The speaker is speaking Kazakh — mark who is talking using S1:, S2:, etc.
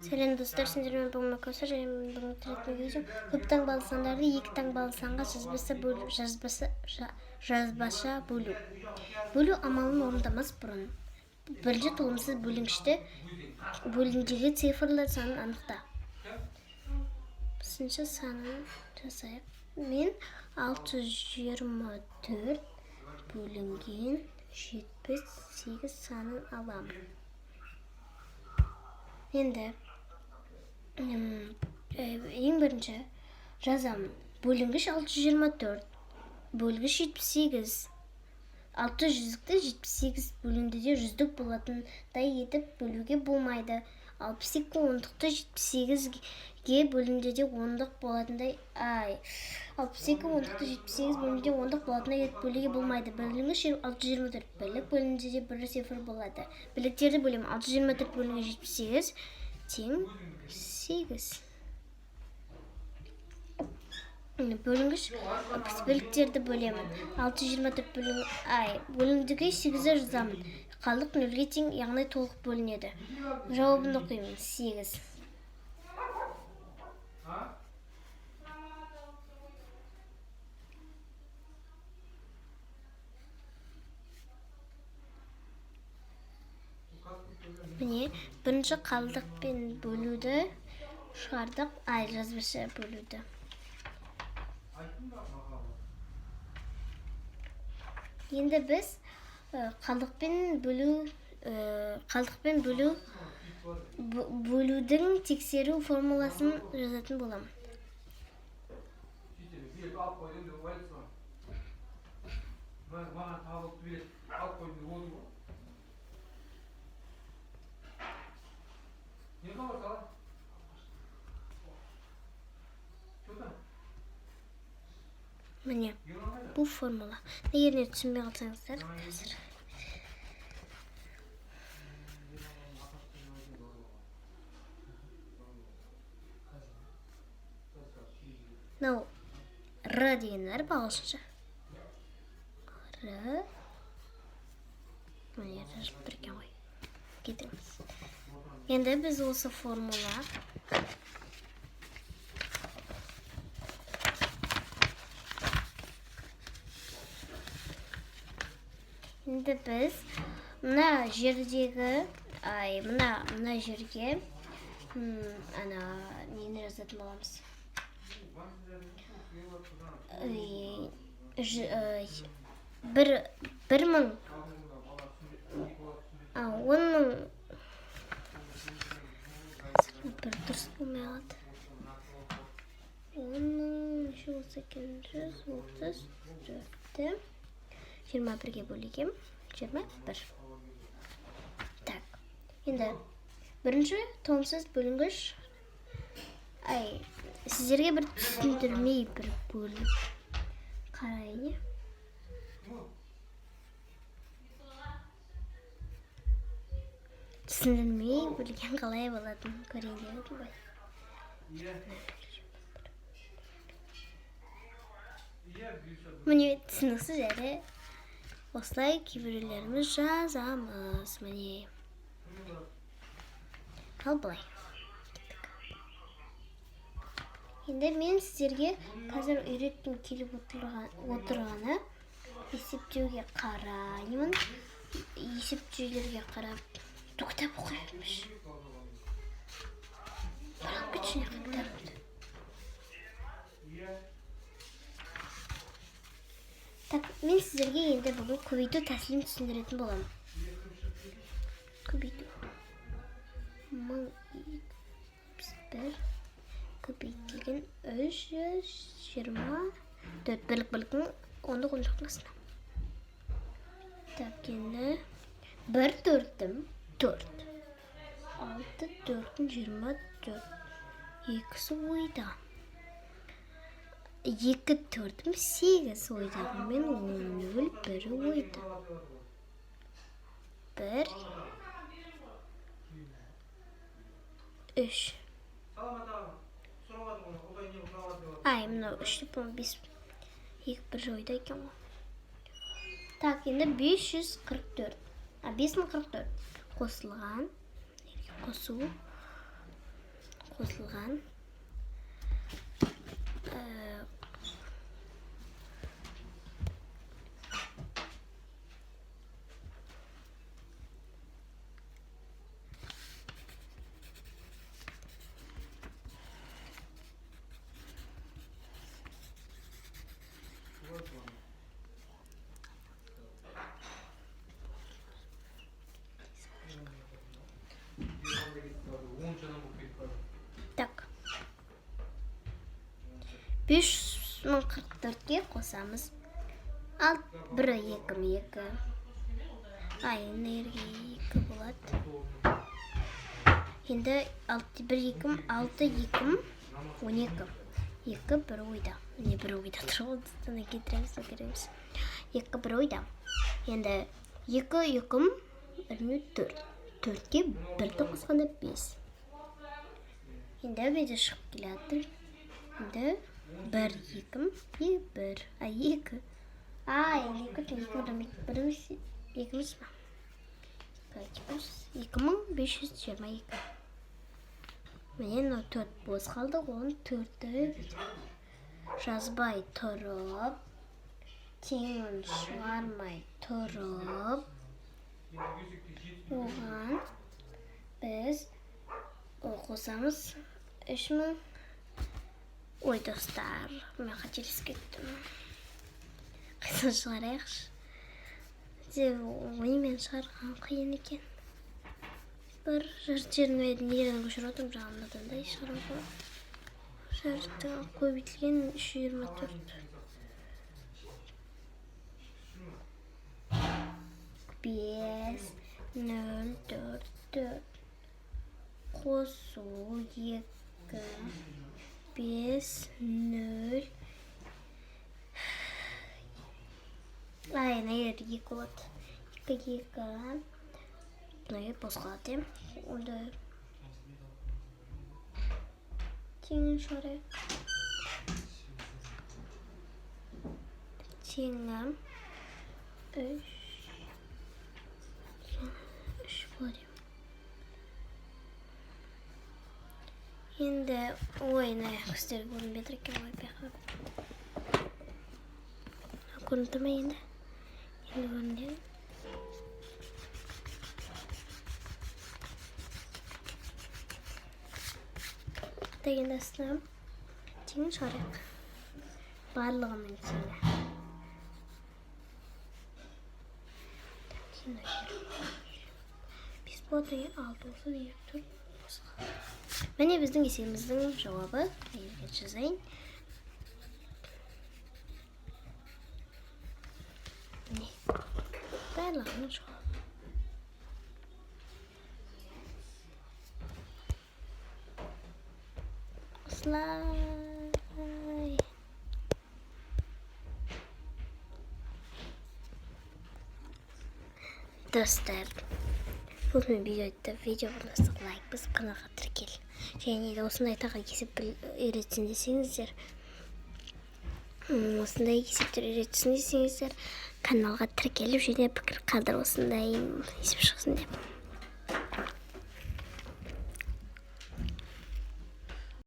S1: Сәлем достар, сендермен бүгін көсір және бүгін тіретін видео. Көп таңбалы сандарды екі таңбалы санға жазбаша бөлу. Бөлу амалын орындамас бұрын бірінші толымсыз бөлінгішті бөлімдегі цифрлар санын анықта. Бірінші санын жасайық. Мен 624 бөлінген 78 санын аламын. Енді ең бірінші жазамын. Бөлінгіш 624, бөлгіш 78. 600-ді 78 бөліндіде жүздік болатындай етіп бөлуге болмайды. 62 ондықты 78-ге бөліндіде ондық болатындай 62 ондықты 78 бөліндіде ондық болатындай етіп бөлуге болмайды. Бөлінгіш 624, бірлік бөліндіде бір цифр болады. Бірліктерді бөлемін. 624 бөлінген 78 тең 8. Бөлінгіш бірліктерді бөлемін. 624 бөлімдіге 8-ді жазамын. Қалдық 0-ге тең, яғни толық бөлінеді. Жауабын оқимын. 8. Міне, бірінші қалдықпен бөлуді шығардық, жазбаша бөлуді. Енді біз қалдықпен бөлудің тексеру формуласын жазатын боламын. Міне, бұл формула. Егер не түсінбей қалсаңыздар, қазір. Мынау Р дегендер ағылшынша. Р. Міне, жазып бірген ғой. Кетіңіз. Енді біз осы формула Енді біз мына жердегі, мына жерге нені жазатын боламыз? 1000 бір дұрыс болмай қалады. 10,834-ті 21-ге бөлігем. 21. Так. Енді бірінші толымсыз бөлінгіш. Сіздерге бір түсіндірмей бір бөліп қарайын. Түсіндірмей бөлген қалай болатын көрейін деп ғой. Міне түсініксіз әрі осылай кейбіреулеріміз жазамыз. Міне. Ал былай. Енді мен сіздерге қазір үйреткім келіп отырғаны есептеуге қараймын. Есептеулерге қарап кітап оқимыз. Барам кетшіне кітап оқиды. Так, мен сіздерге енді бүгін көбейту тәсілін түсіндіретін боламын. Көбейту. 1001 көбейтілген 324 бірліктің ондық оншақтың. Так, енді 1 4-тім 4. 6 4-тің 24. 2-сі ойда. 2 4-тім 8 ойдағы. Мен 0 1-і ойда. 1 3. Мынау 3 деп 15. 2 1 ойда екен ғой. Так, енді 544. 5044 қосылған. Қосу қосылған. Так. 5044-ге қосамыз. Ал 1, 2, 2. Энергия 2 болады. Енді 1, 2, 6, 2, 12. 2 бір ойда. Не бір ойда тұрғыз. Кетіреміз. 2 бір ойда. Енді 2, 2, 4. 4-ке 1-ді қосқанда 5. Енді беді шығып келатыр. Енді 1, 2, 1. 2. Біріміз 2522. Менен 4 бос қалды. Оның 4-ді жазбай тұрып, теңін шығармай тұрып, оған біз қосамыз 3000. Ой, достар, мен қателесіп кеттім. Қайдан шығарайықшы? Оймен шығарған қиын екен. Бір жердің ерін көшір отырым жағымдадан да шығарам. Жерді көбейтілген 324. 5, 0, 4, 4. Қосу 2, 5, 0. Егер 2 болады. 2, 2. Бұны босқалады. Онда теңін шығарайық. Теңім 3. 3 болады. Енді ойын аяқ үстері көрінбедір екен ғой бәқі. Көрінді ме енді? Енді көрінеді. Енді астынан теңін шығарайық. Барлығының теңі. Біз болады 6 болса 24 болса. Міне біздің есебіміздің жауабы. Егер жазайын. Міне. Барлығының жауабы. Осылай. Достар, бұл видео болмасақ лайк басып каналға тіркел. Және де осындай тағы есеп үйретсін десеңіздер, каналға тіркеліп және пікір қалдыр, осындай есеп шықсын деп.